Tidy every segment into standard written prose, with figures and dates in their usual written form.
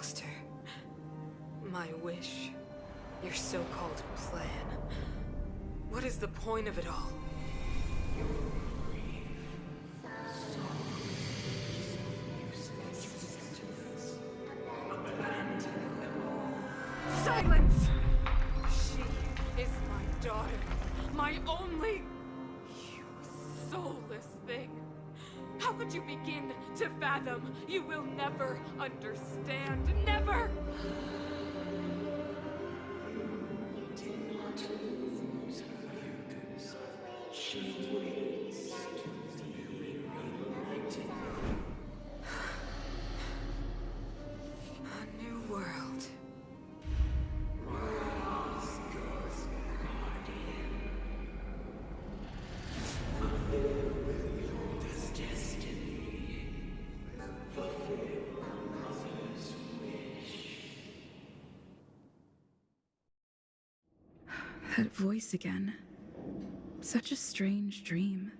master. My wish. Your so-called plan. What is the point of it all? Silence! She is my daughter. My only... You soulless thing. How could you begin to fathom? You will never understand. Never! A new world. That voice again. Such a strange dream.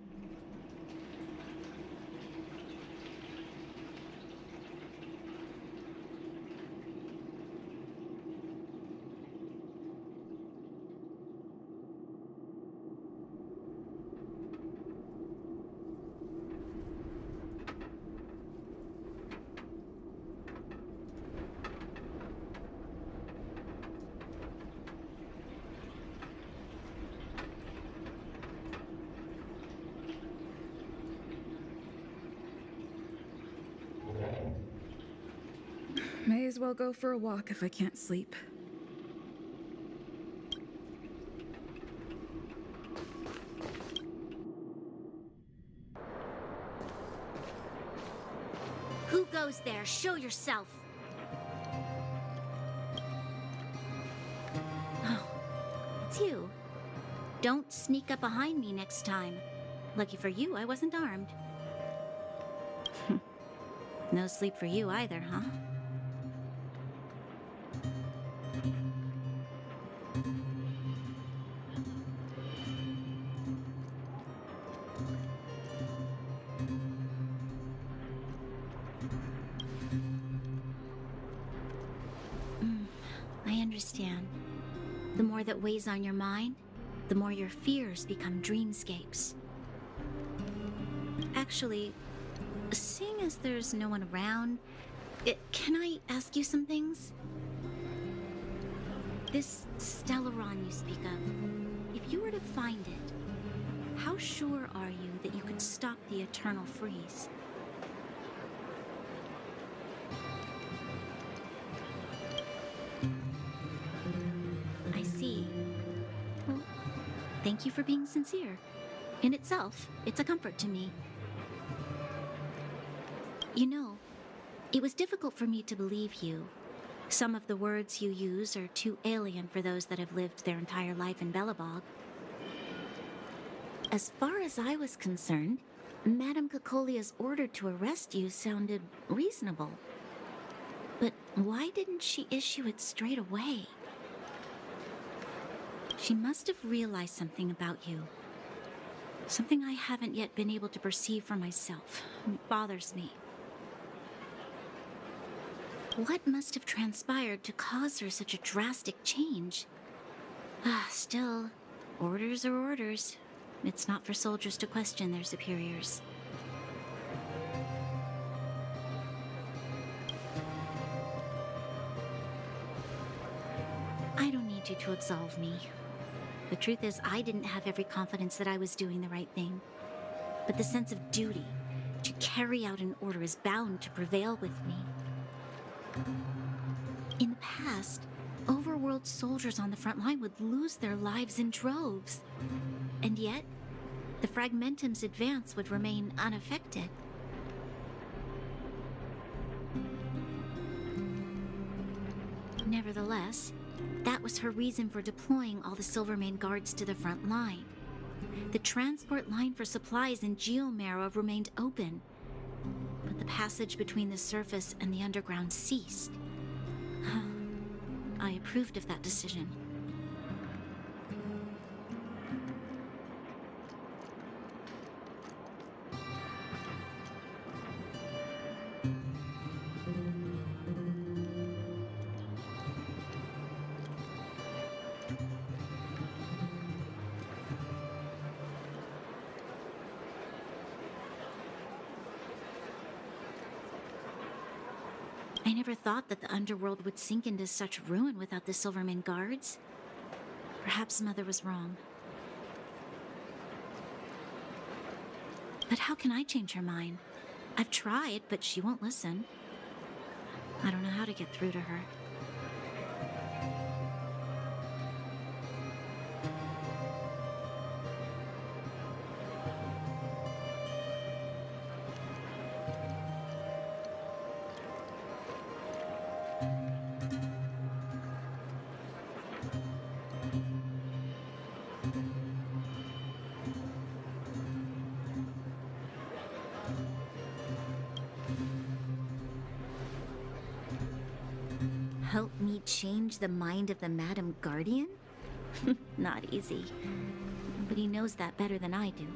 May as well go for a walk if I can't sleep. Who goes there? Show yourself. Oh, it's you. Don't sneak up behind me next time. Lucky for you, I wasn't armed. No sleep for you either, huh? I understand. The more that weighs on your mind, the more your fears become dreamscapes. Actually, seeing as there's no one around, can I ask you some things? This Stellaron you speak of, if you were to find it, how sure are you that you could stop the eternal freeze? I see. Well, thank you for being sincere. In itself, it's a comfort to me. You know, it was difficult for me to believe you. Some of the words you use are too alien for those that have lived their entire life in Belobog. As far as I was concerned, Madame Cocolia's order to arrest you sounded reasonable. But why didn't she issue it straight away? She must have realized something about you. Something I haven't yet been able to perceive for myself. It bothers me. What must have transpired to cause her such a drastic change? Still, orders are orders. It's not for soldiers to question their superiors. I don't need you to absolve me. The truth is, I didn't have every confidence that I was doing the right thing. But the sense of duty to carry out an order is bound to prevail with me. In the past, overworld soldiers on the front line would lose their lives in droves. And yet, the Fragmentum's advance would remain unaffected. Nevertheless, that was her reason for deploying all the Silvermane guards to the front line. The transport line for supplies in Geomera remained open, but the passage between the surface and the underground ceased. I approved of that decision. I never thought that the underworld would sink into such ruin without the Silverman guards. Perhaps Mother was wrong. But how can I change her mind? I've tried, but she won't listen. I don't know how to get through to her. Help me change the mind of the Madam Guardian? Not easy. But he knows that better than I do.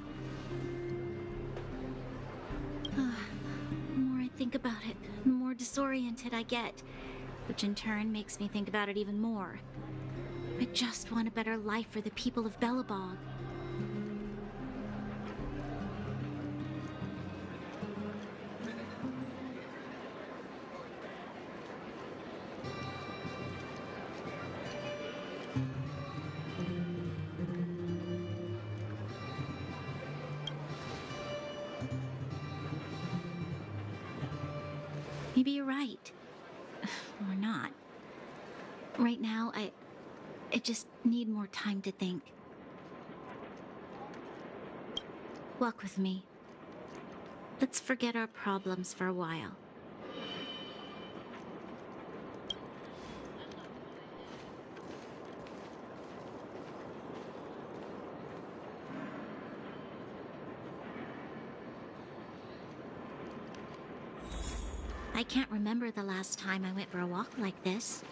The more I think about it, the more disoriented I get, which in turn makes me think about it even more. I just want a better life for the people of Belobog. Maybe you're right. Or not. Right now, I just need more time to think. Walk with me. Let's forget our problems for a while. I can't remember the last time I went for a walk like this.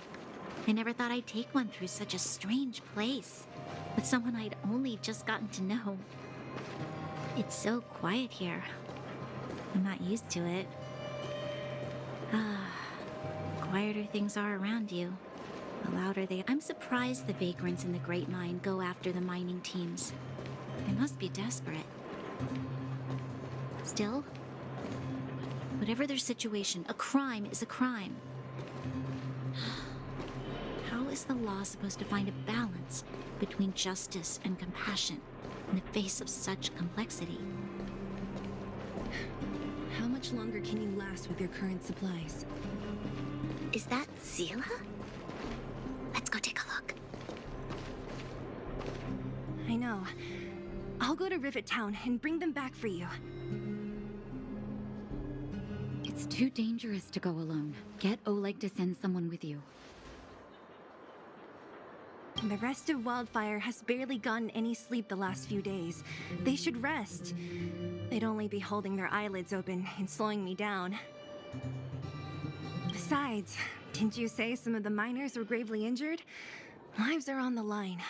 I never thought I'd take one through such a strange place, with someone I'd only just gotten to know. It's so quiet here. I'm not used to it. Quieter things are around you, the louder they... I'm surprised the vagrants in the Great Mine go after the mining teams. They must be desperate. Still, whatever their situation, a crime is a crime. How is the law supposed to find a balance between justice and compassion in the face of such complexity? How much longer can you last with your current supplies? Is that Zila? Let's go take a look. I know. I'll go to Rivet Town and bring them back for you. It's too dangerous to go alone. Get Oleg to send someone with you. The rest of Wildfire has barely gotten any sleep the last few days. They should rest. They'd only be holding their eyelids open and slowing me down. Besides, didn't you say some of the miners were gravely injured? Lives are on the line.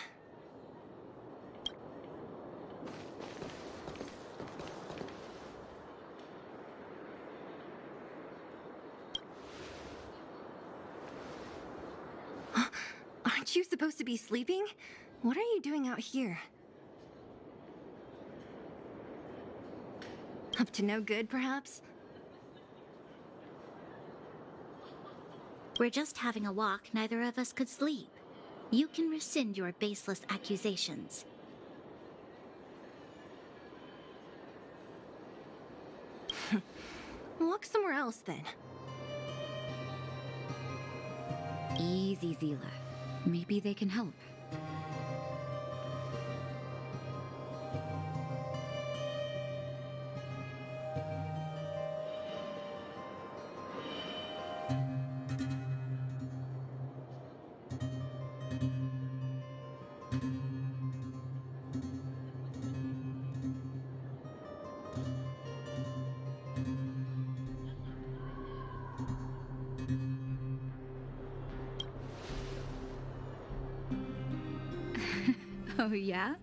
Aren't you supposed to be sleeping? What are you doing out here? Up to no good, perhaps? We're just having a walk. Neither of us could sleep. You can rescind your baseless accusations. Walk somewhere else, then. Easy, Zila. Maybe they can help. Oh, yeah?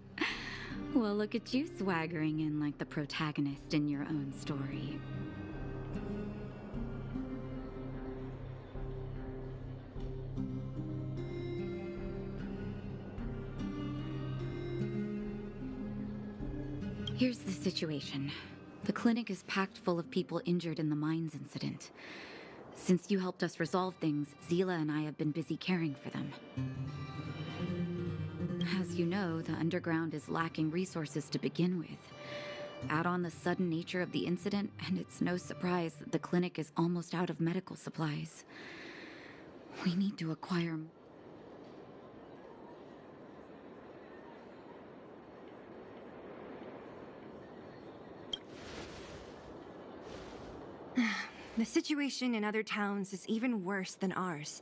Well, look at you swaggering in like the protagonist in your own story. Here's the situation. The clinic is packed full of people injured in the mines incident. Since you helped us resolve things, Zila and I have been busy caring for them. As you know, the underground is lacking resources to begin with. Add on the sudden nature of the incident, and it's no surprise that the clinic is almost out of medical supplies. We need to acquire... The situation in other towns is even worse than ours.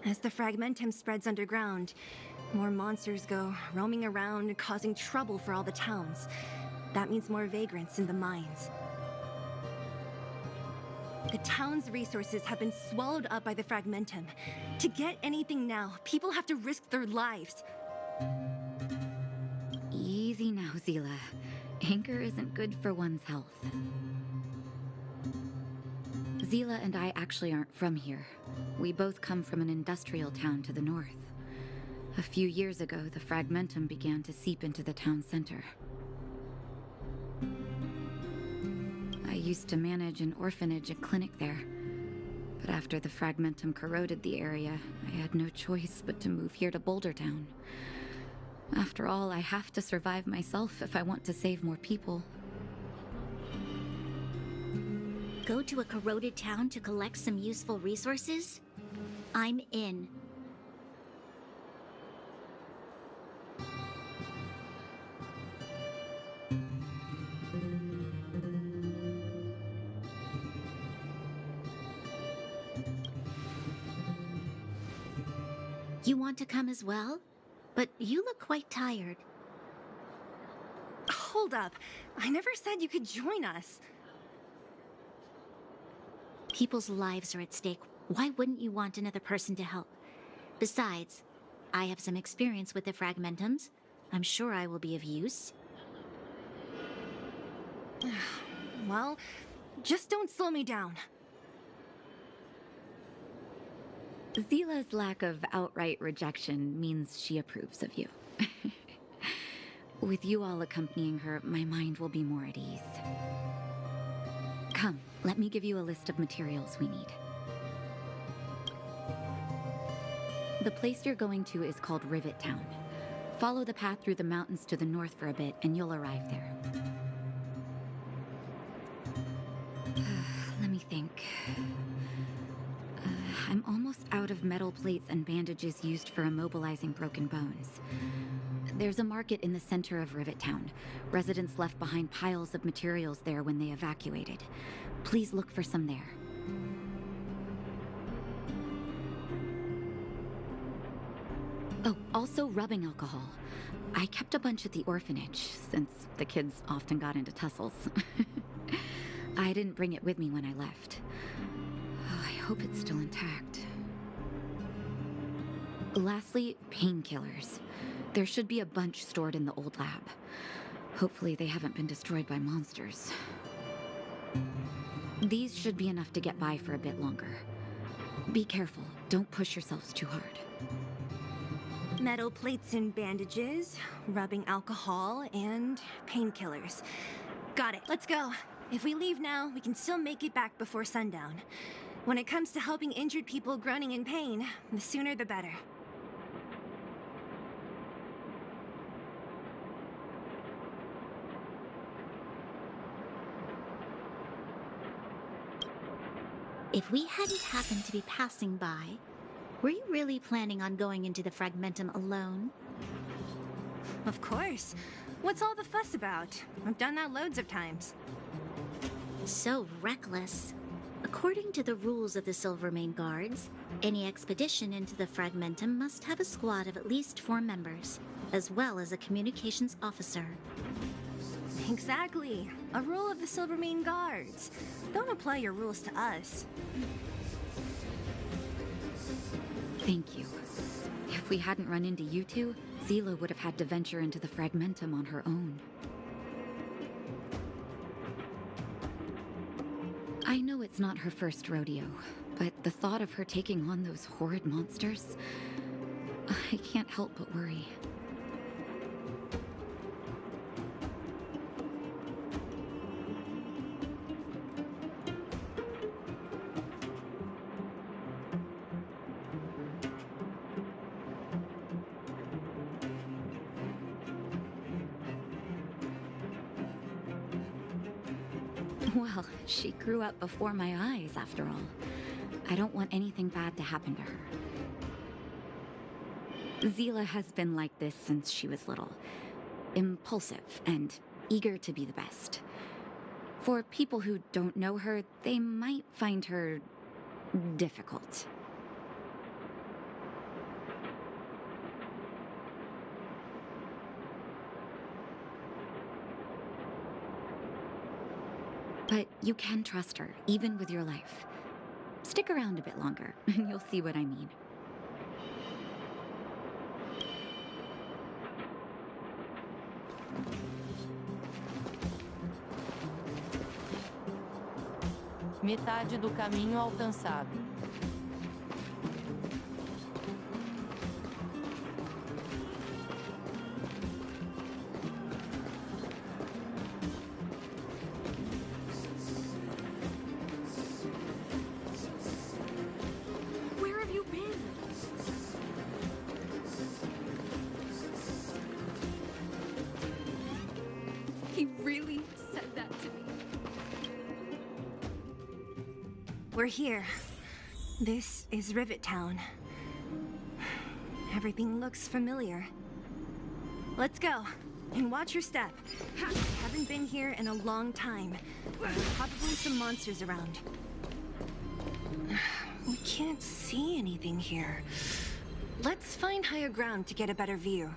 As the fragmentum spreads underground, more monsters go roaming around, causing trouble for all the towns. That means more vagrants in the mines. The town's resources have been swallowed up by the fragmentum. To get anything now, people have to risk their lives. Easy now, Zila. Anger isn't good for one's health. Zila and I actually aren't from here. We both come from an industrial town to the north. A few years ago, the fragmentum began to seep into the town center. I used to manage an orphanage and clinic there. But after the fragmentum corroded the area, I had no choice but to move here to Boulder Town. After all, I have to survive myself if I want to save more people. Go to a corroded town to collect some useful resources? I'm in. You want to come as well? But you look quite tired. Hold up. I never said you could join us. People's lives are at stake. Why wouldn't you want another person to help? Besides, I have some experience with the fragmentums. I'm sure I will be of use. Well, just don't slow me down. Zila's lack of outright rejection means she approves of you. With you all accompanying her, my mind will be more at ease. Come, let me give you a list of materials we need. The place you're going to is called Rivet Town. Follow the path through the mountains to the north for a bit, and you'll arrive there. Let me think. I'm almost out of metal plates and bandages used for immobilizing broken bones. There's a market in the center of Rivet Town. Residents left behind piles of materials there when they evacuated. Please look for some there. Oh, also rubbing alcohol. I kept a bunch at the orphanage, since the kids often got into tussles. I didn't bring it with me when I left. Oh, I hope it's still intact. Lastly, painkillers. There should be a bunch stored in the old lab. Hopefully they haven't been destroyed by monsters. These should be enough to get by for a bit longer. Be careful, don't push yourselves too hard. Metal plates and bandages, rubbing alcohol, and painkillers. Got it, let's go. If we leave now, we can still make it back before sundown. When it comes to helping injured people groaning in pain, the sooner the better. If we hadn't happened to be passing by, were you really planning on going into the fragmentum alone? Of course. What's all the fuss about? I've done that loads of times. So reckless. According to the rules of the Silvermane Guards, any expedition into the fragmentum must have a squad of at least 4 members, as well as a communications officer. Exactly. A rule of the Silvermane Guards. Don't apply your rules to us. Thank you. If we hadn't run into you two, Zila would have had to venture into the fragmentum on her own. I know it's not her first rodeo, but the thought of her taking on those horrid monsters, I can't help but worry. Well, she grew up before my eyes, after all. I don't want anything bad to happen to her. Zila has been like this since she was little. Impulsive and eager to be the best. For people who don't know her, they might find her difficult. But you can trust her, even with your life. Stick around a bit longer, and you'll see what I mean. Metade do caminho alcançado. Where have you been? He really said that to me. We're here. This is Rivet Town. Everything looks familiar. Let's go. And watch your step. Haven't been here in a long time. There are probably some monsters around. We can't see anything here. Let's find higher ground to get a better view.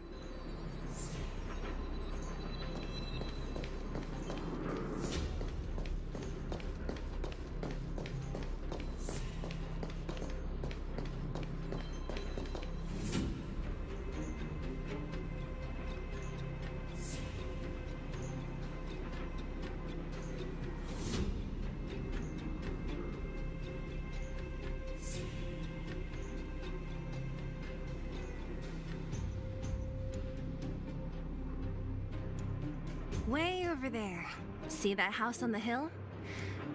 Way over there. See that house on the hill?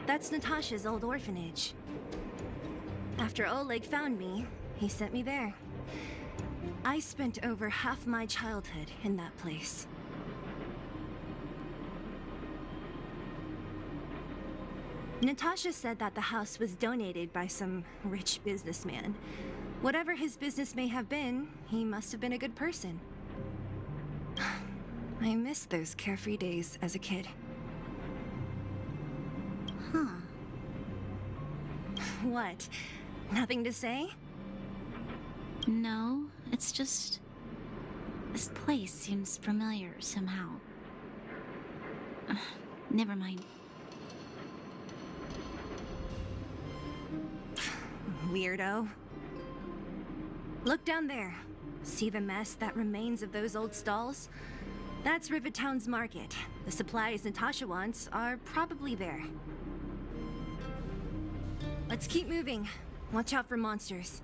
That's Natasha's old orphanage. After Oleg found me, he sent me there. I spent over half my childhood in that place. Natasha said that the house was donated by some rich businessman. Whatever his business may have been, he must have been a good person. I miss those carefree days as a kid. Huh. What? Nothing to say? No, it's just... this place seems familiar somehow. Never mind. Weirdo. Look down there. See the mess that remains of those old stalls? That's Rivet Town's market. The supplies Natasha wants are probably there. Let's keep moving. Watch out for monsters.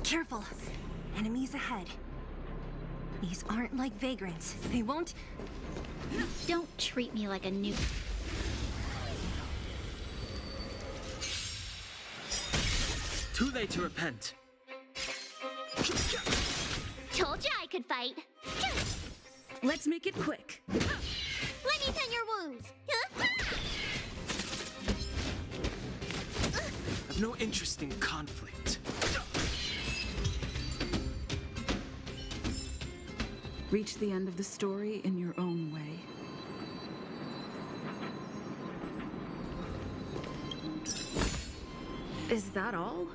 Careful. Enemies ahead. These aren't like vagrants. They won't... Don't treat me like a noob. Too late to repent. Told you I could fight. Let's make it quick. Let me tend your wounds. I've no interest in conflict. Reach the end of the story in your own way. Is that all?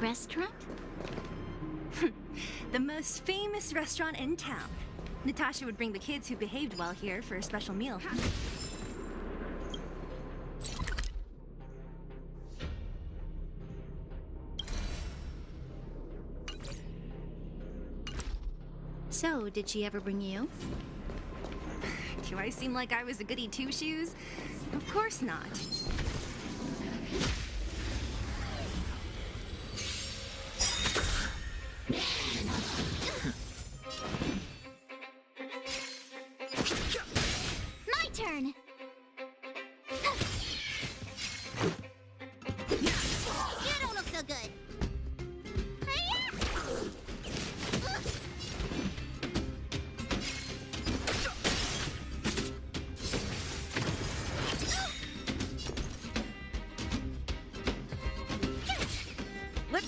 Restaurant? The most famous restaurant in town. Natasha would bring the kids who behaved well here for a special meal. So, did she ever bring you? Do I seem like I was a goody two-shoes? Of course not. My turn!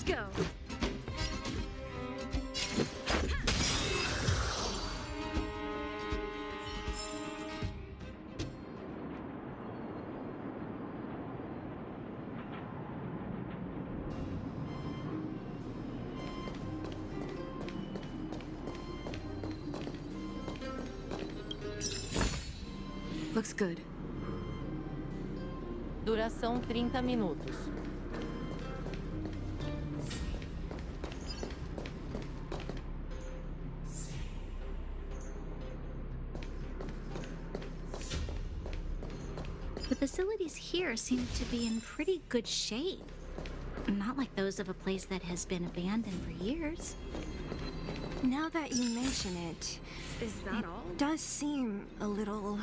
go. Looks good. Duração 30 minutos. The facilities here seem to be in pretty good shape. Not like those of a place that has been abandoned for years. Now that you mention it, Is that all? does seem a little...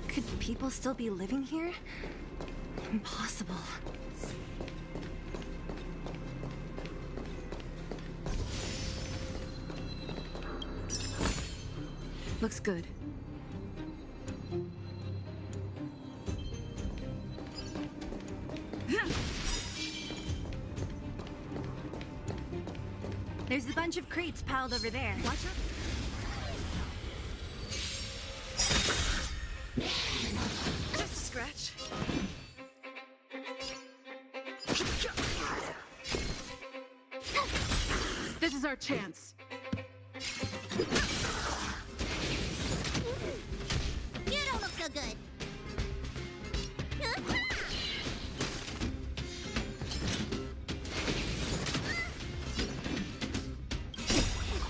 Could people still be living here? Impossible. Looks good. There's a bunch of crates piled over there. Watch out. Just a scratch. This is our chance. You don't look so good.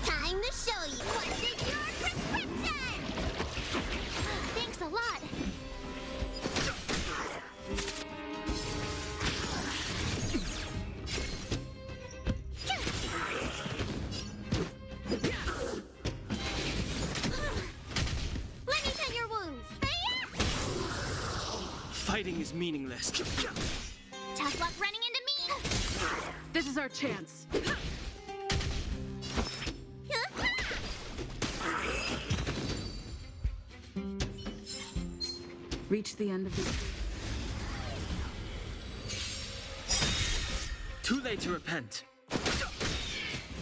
Time to show you what's in your prescription! Thanks a lot. Let me tend your wounds. Fighting is meaningless. Tough luck running into me. This is our chance. Reach the end of the... Too late to repent.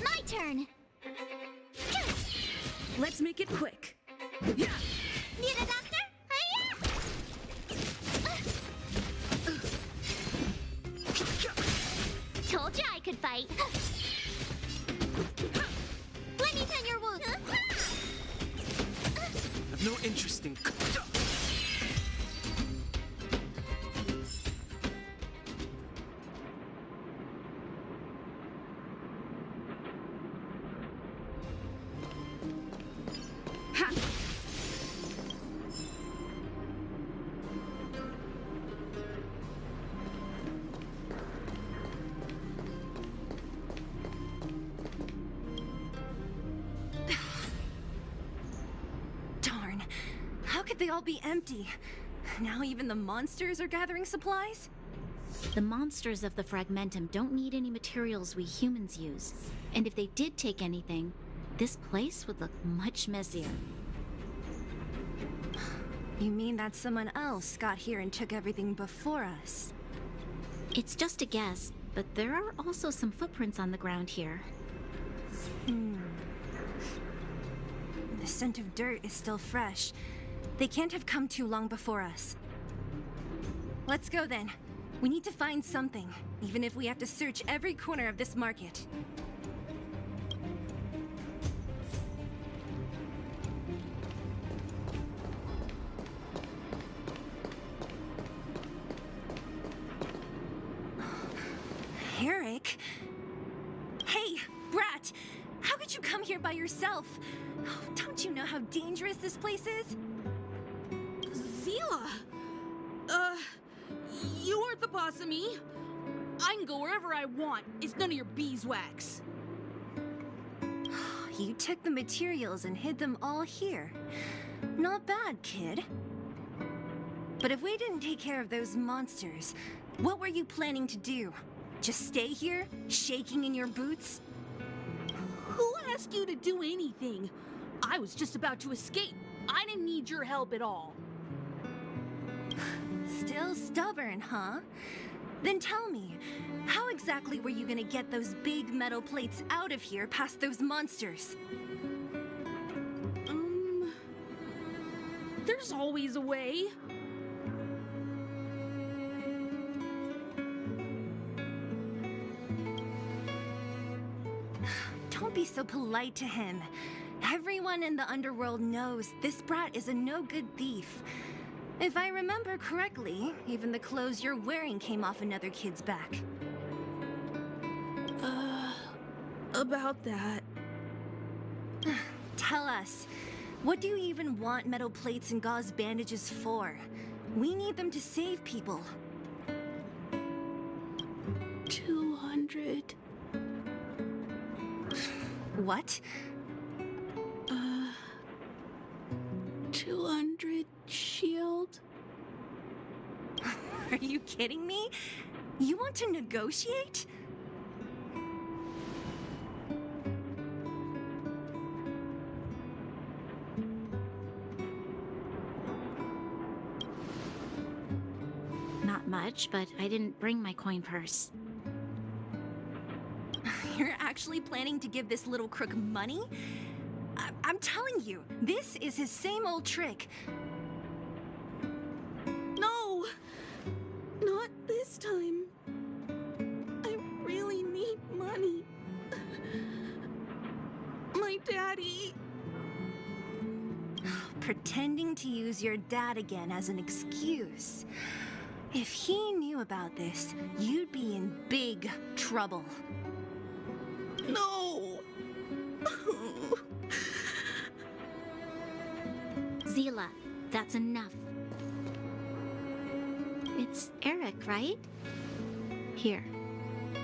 My turn. Let's make it quick. Need a doctor? Told you I could fight. Let me tend your wounds. I've no interest in. Ha! Darn. How could they all be empty? Now even the monsters are gathering supplies? The monsters of the Fragmentum don't need any materials we humans use. And if they did take anything, this place would look much messier. You mean that someone else got here and took everything before us? It's just a guess, but there are also some footprints on the ground here. The scent of dirt is still fresh. They can't have come too long before us. Let's go then. We need to find something, even if we have to search every corner of this market. Eric? Hey, Brat! How could you come here by yourself? Oh, don't you know how dangerous this place is? Zila! You aren't the boss of me. I can go wherever I want. It's none of your beeswax. You took the materials and hid them all here. Not bad, kid. But if we didn't take care of those monsters, what were you planning to do? Just stay here, shaking in your boots? Who asked you to do anything? I was just about to escape. I didn't need your help at all. Still stubborn, huh? Then tell me, how exactly were you gonna get those big metal plates out of here past those monsters? There's always a way. Don't be so polite to him. Everyone in the underworld knows this brat is a no-good thief. If I remember correctly, even the clothes you're wearing came off another kid's back. About that. Tell us, what do you even want metal plates and gauze bandages for? We need them to save people. 200. What? 200 shield? Are you kidding me? You want to negotiate? Not much, but I didn't bring my coin purse. You're actually planning to give this little crook money? I'm telling you, this is his same old trick. No! Not this time. I really need money. My daddy. Pretending to use your dad again as an excuse. If he knew about this, you'd be in big trouble. No! Zila, that's enough. It's Eric, right? Here,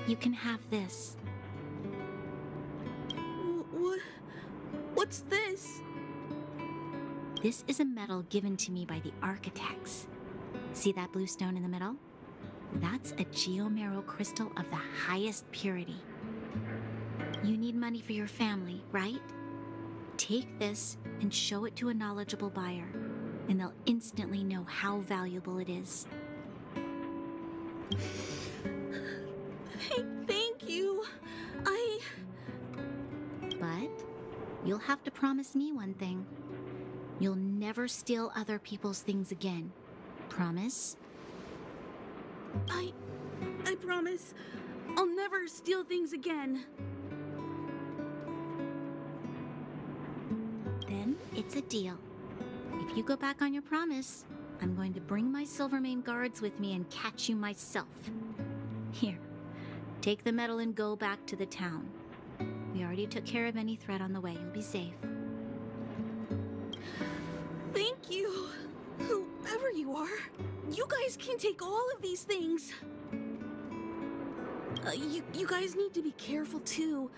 you can have this. What's this? This is a medal given to me by the architects. See that blue stone in the middle? That's a geomarrow crystal of the highest purity. You need money for your family, right? Take this and show it to a knowledgeable buyer, and they'll instantly know how valuable it is. Thank you. But you'll have to promise me one thing. You'll never steal other people's things again. Promise? I promise. I'll never steal things again. Then it's a deal. If you go back on your promise, I'm going to bring my Silvermane guards with me and catch you myself. Here, take the medal and go back to the town. We already took care of any threat on the way. You'll be safe. Thank you, whoever you are. You guys can take all of these things. You guys need to be careful too.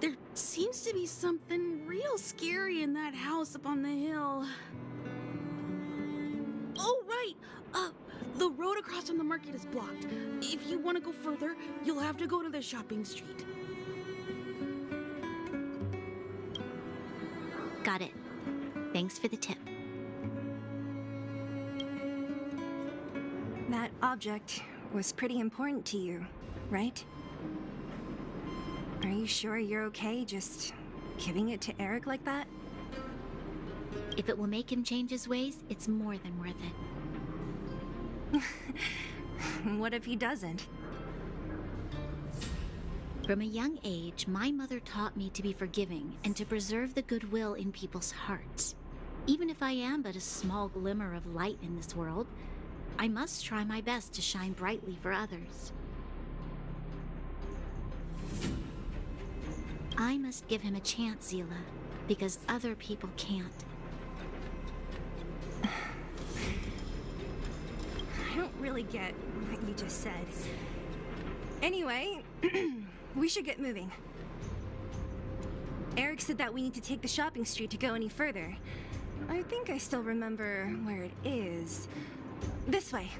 There seems to be something real scary in that house up on the hill. Oh, right. The road across from the market is blocked. If you want to go further, you'll have to go to the shopping street. Got it. Thanks for the tip. That object was pretty important to you, right? Are you sure you're okay just giving it to Eric like that? If it will make him change his ways, it's more than worth it. What if he doesn't? From a young age, my mother taught me to be forgiving and to preserve the goodwill in people's hearts. Even if I am but a small glimmer of light in this world, I must try my best to shine brightly for others. I must give him a chance, Zila, because other people can't. I don't really get what you just said. Anyway, we should get moving. Eric said that we need to take the shopping street to go any further. I think I still remember where it is. This way.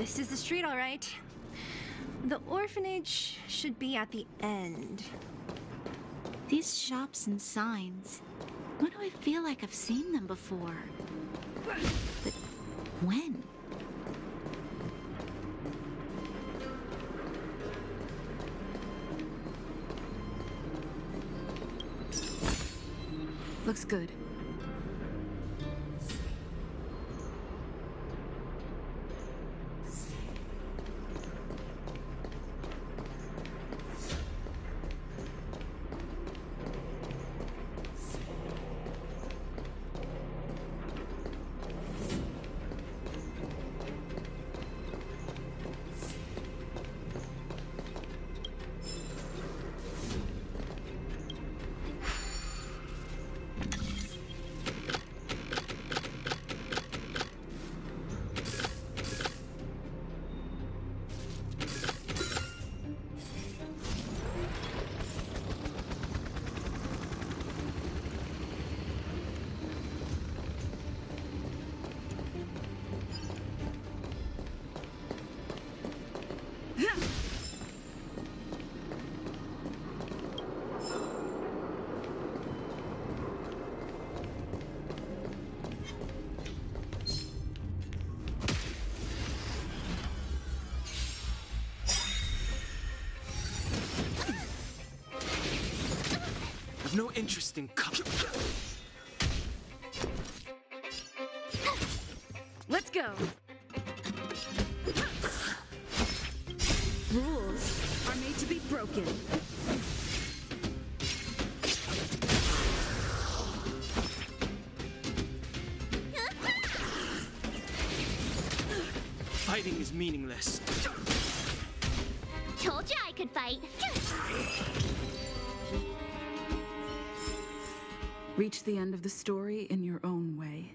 This is the street, all right. The orphanage should be at the end. These shops and signs. Why do I feel like I've seen them before? But when? Looks good. I've no interest in Let's go. Rules are made to be broken. Fighting is meaningless. Told you I could fight. Reach the end of the story in your own way.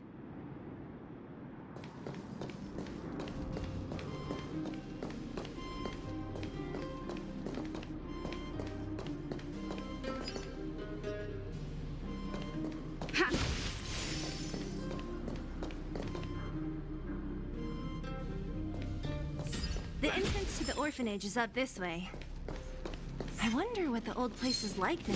Ha! The entrance to the orphanage is up this way. I wonder what the old place is like now.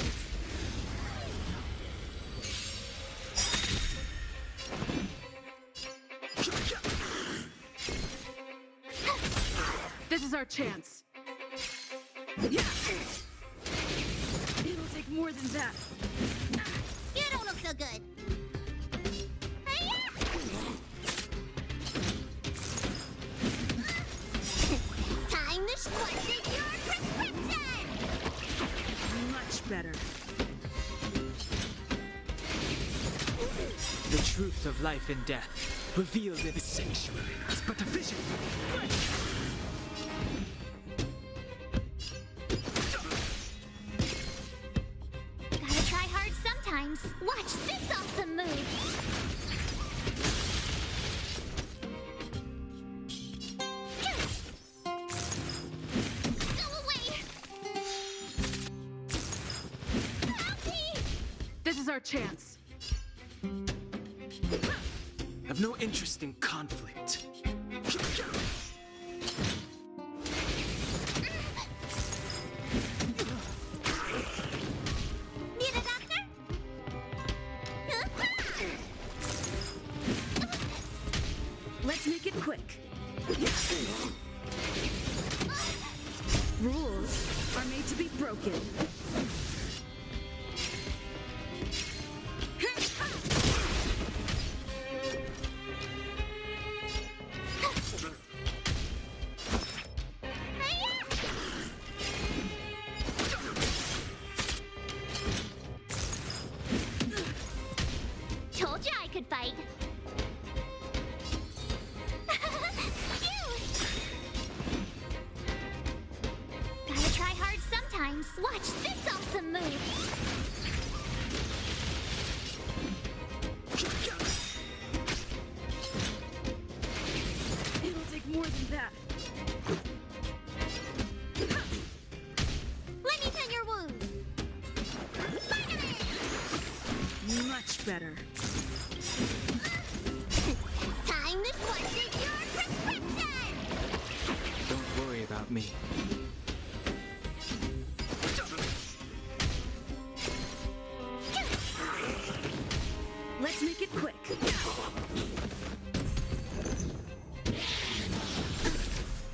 This is our chance. Yeah. It'll take more than that. You don't look so good. Time to squash your prescription! Much better. The truth of life and death, revealed in the sanctuary, is but a vision. Gotta try hard sometimes. Watch this awesome move! Go away! Help me! This is our chance. I've no interest in conflict. Need a doctor? Let's make it quick. Rules are made to be broken. Told you I could fight. Gotta try hard sometimes. Watch this awesome move. It'll take more than that. Let me tend your wounds. Spider-Man! Much better. Time to squash your prescription! without me. Let's make it quick.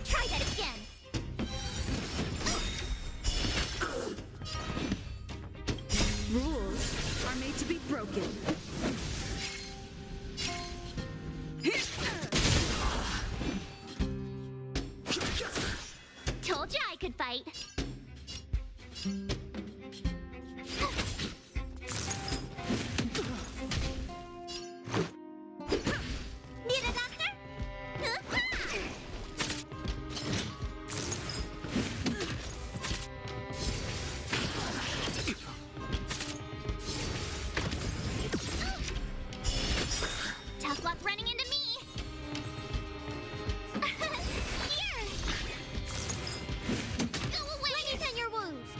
Try that again. Rules are made to be broken. Told you I could fight. Need a doctor? Tough luck running into me. Here. Go away. Let me tend your wounds.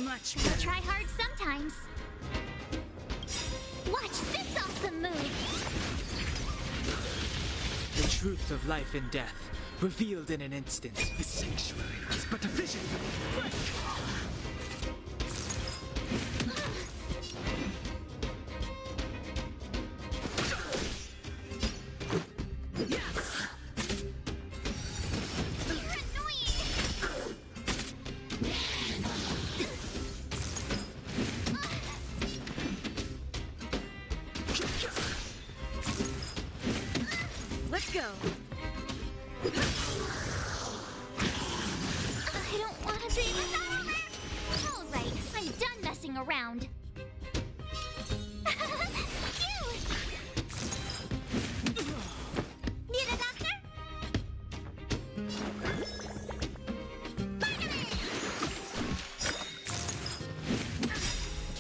Much I'll better. try hard sometimes. Watch this awesome move. The truth of life and death, revealed in an instant. The sanctuary is but a vision. You're annoying. Let's go. I don't want to be over. All right, I'm done messing around. Phew. Need a doctor?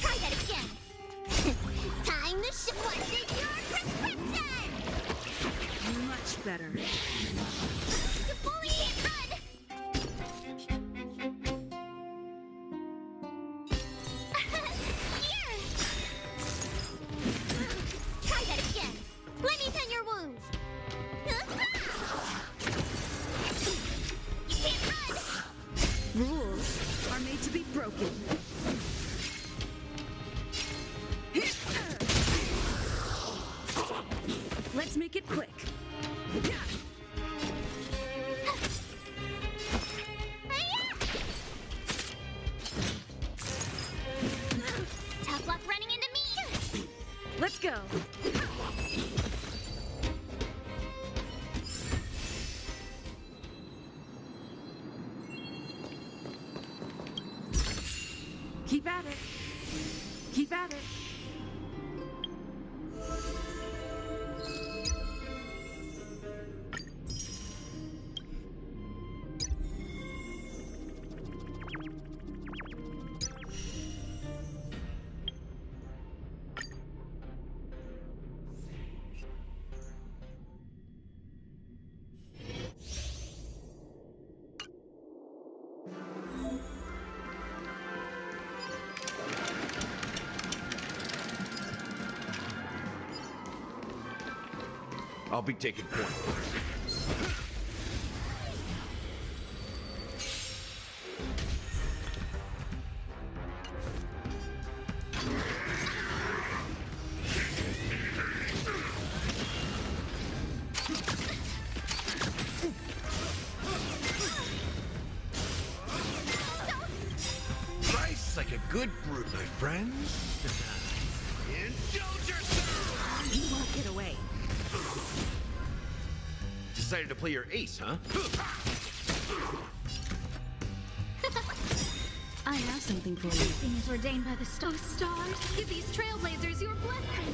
Try that again. Time to show what's in your prescription. Much better. You fully can't run. Here. Try that again. Let me tend your wounds. You can't run. Rules are made to be broken. Let's make it quick. Tough luck running into me. Let's go. Keep at it. Keep at it. I'll be taking point. Rice like a good brew, my friends. Indulge yourself! You won't get away. Decided to play your ace, huh? I have something for you. Everything is ordained by the stars. Give these trailblazers your blessing.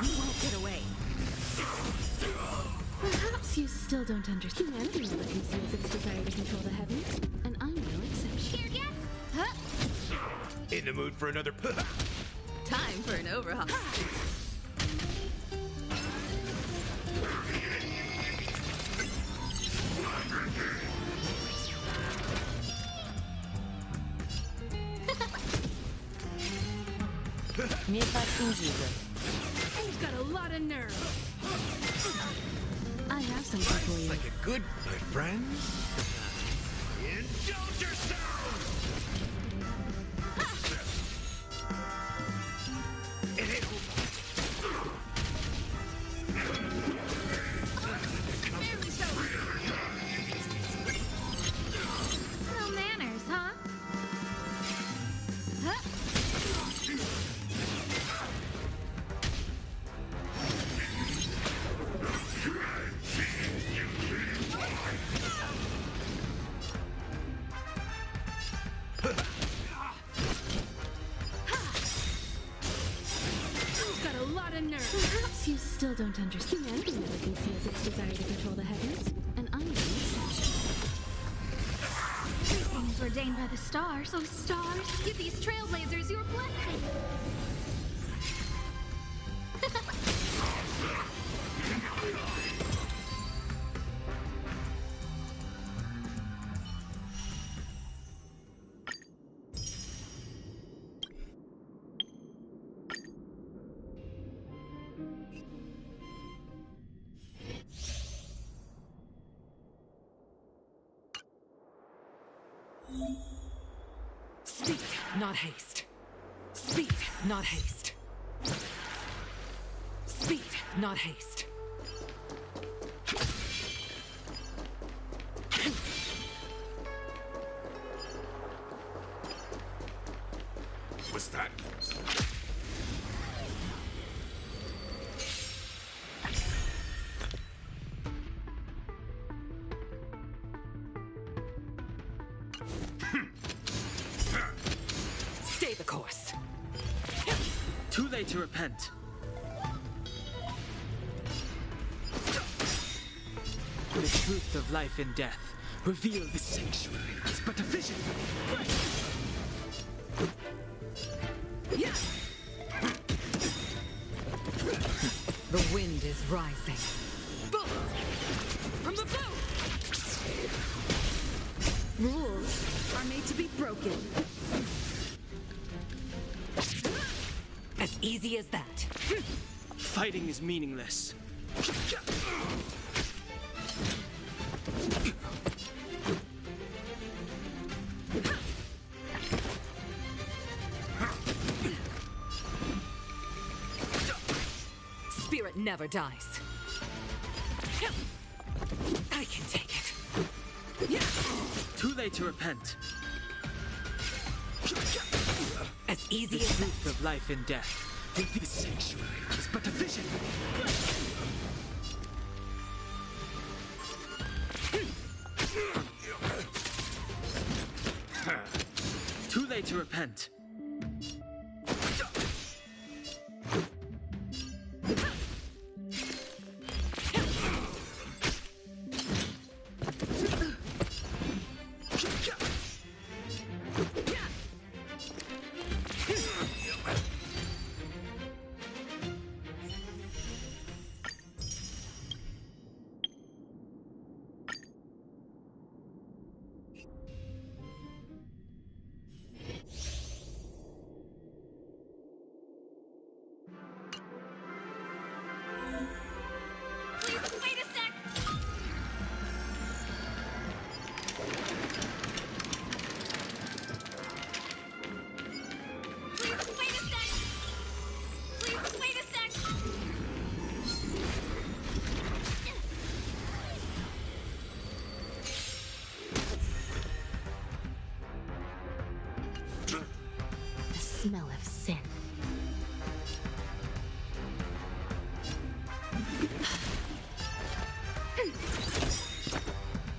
You won't get away. Perhaps you still don't understand. Humanity never conceals its desire to control the heavens, and I'm no exception. Here, get. In the mood for another Time for an overhaul. Meta atingida. You've got a lot of nerve. I have something for you. Like a good, my friends. Indulge yourselves! It ain't over. No manners, huh? You've got a lot of nerve. Perhaps you still don't understand. Humanity never conceals its desire to control the heavens, and I know. Things ordained by the stars. Oh, stars, give these trailblazers your blessing. Speed, not haste. Speed, not haste. Speed, not haste. What's that? Stay the course. Too late to repent. The truth of life and death. Reveal the sanctuary is but a vision. The wind is rising. From the bow! Rules are made to be broken. As easy as that. Fighting is meaningless. Spirit never dies. I can take it. Too late to repent. As easy The as that. truth of life and death. The sanctuary is but a vision. Too late to repent. Wait a sec! Please, wait a sec! Please, wait a sec! The smell of sin.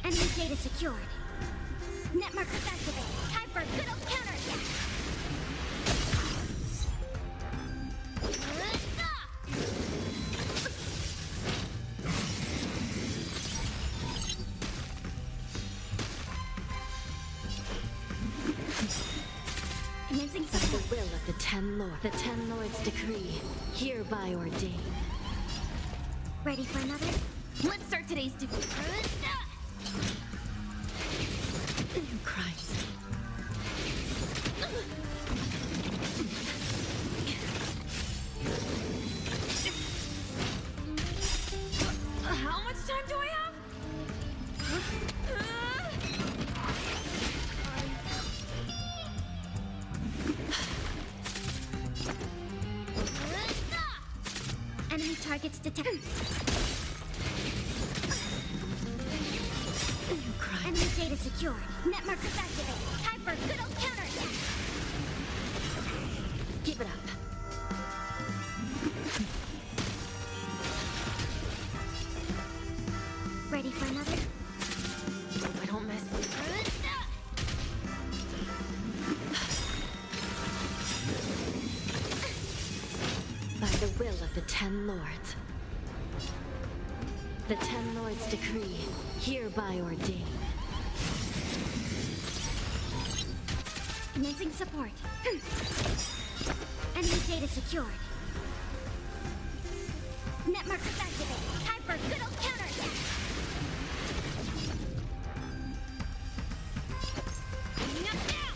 Enemy data secured. Net markers activated. Time for a good old counterattack. Commencing By the will of the Ten Lords. The Ten Lords' decree, hereby ordained. Ready for another? Let's start today's duty. Crimes. targets detected. Enemy data secured. Net markers activated. Time for a good old counterattack. Give it up. Ready for another? Hope I don't mess with By the will of the Ten Lords. The Ten Lords decree, hereby ordained. Commencing support. Enemy data secured. Net markers activated. Time for a good old counterattack. Coming up now!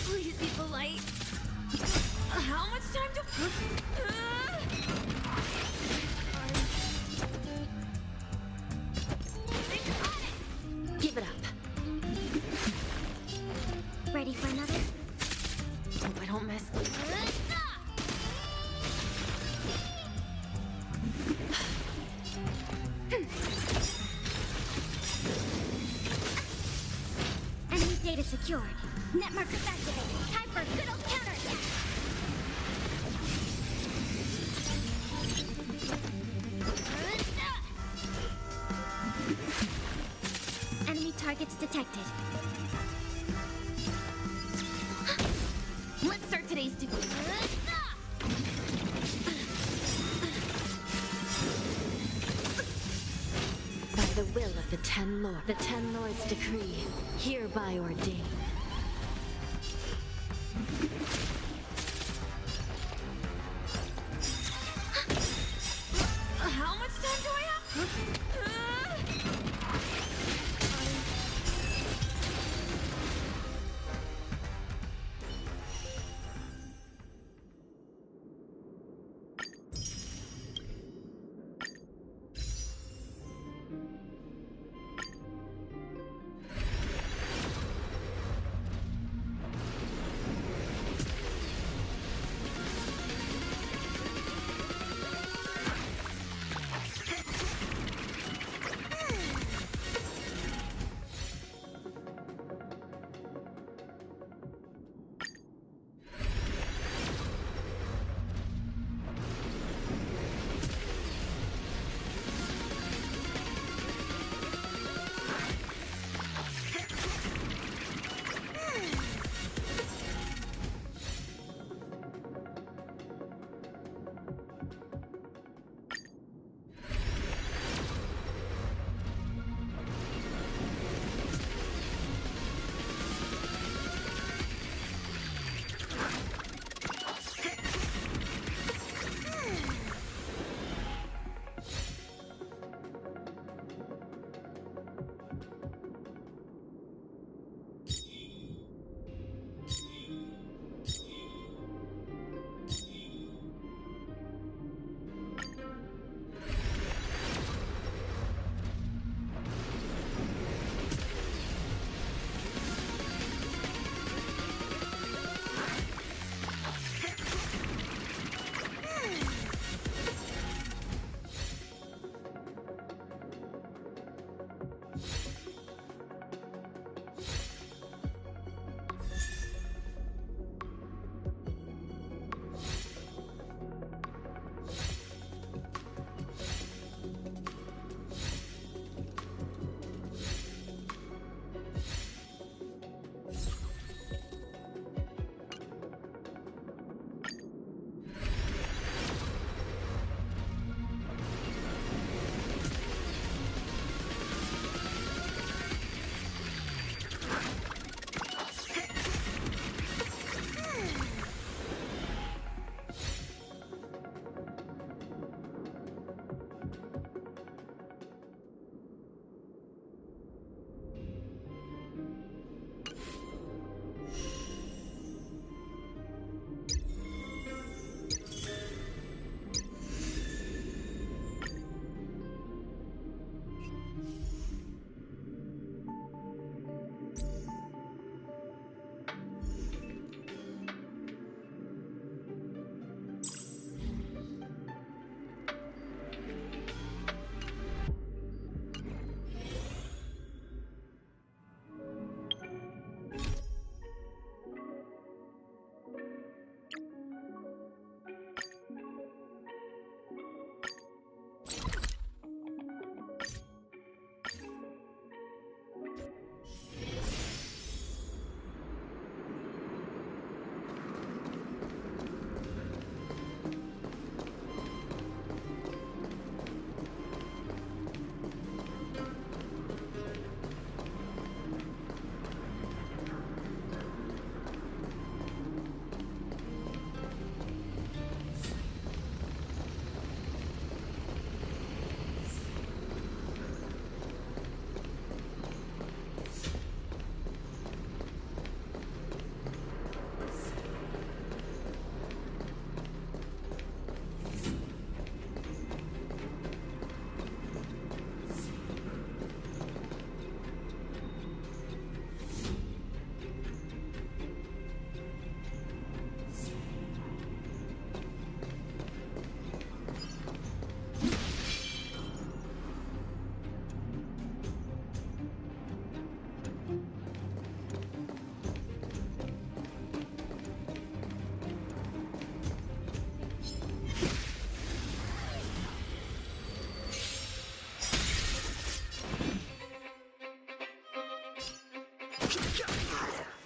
Please be polite. How much time to... Give it up. Ready for another? Hope I don't mess with Enemy data secured. Net markers activated. Time for a good old counterattack. Enemy targets detected. Let's start today's duty. By the will of the Ten Lords. The Ten Lords decree, hereby ordained. How much time do I have?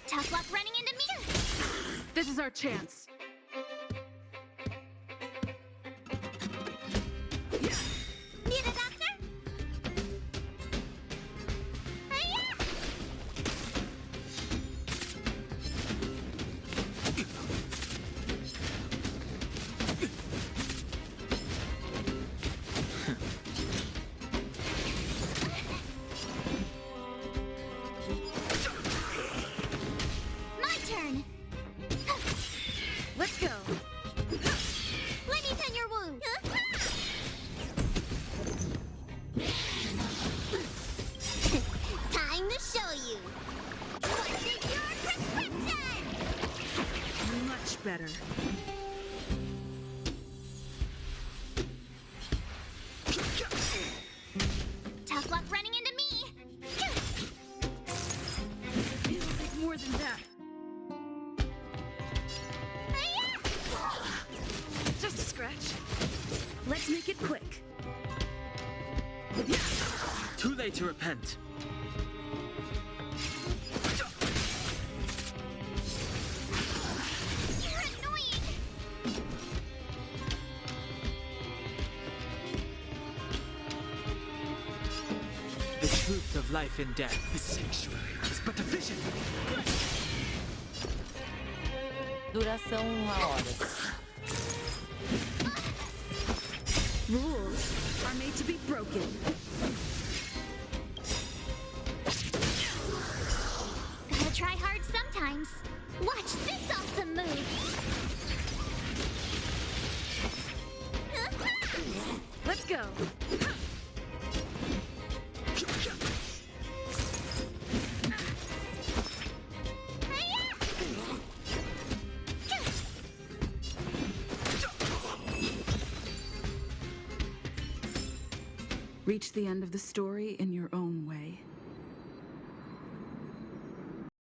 Tough luck running into me! This is our chance. Need a doctor? Hiya! My turn! Let's go. Let me tend your wound! Time to show you! What's in your prescription? Much better. Tough luck running into me! It'll take more than that. Just a scratch. Let's make it quick. Too late to repent. You're annoying! The truth of life and death. The sanctuary is but a vision. Duração 1 hora. Rules are made to be broken. Gotta try hard sometimes. Watch this awesome move! Let's go. Reach the end of the story in your own way.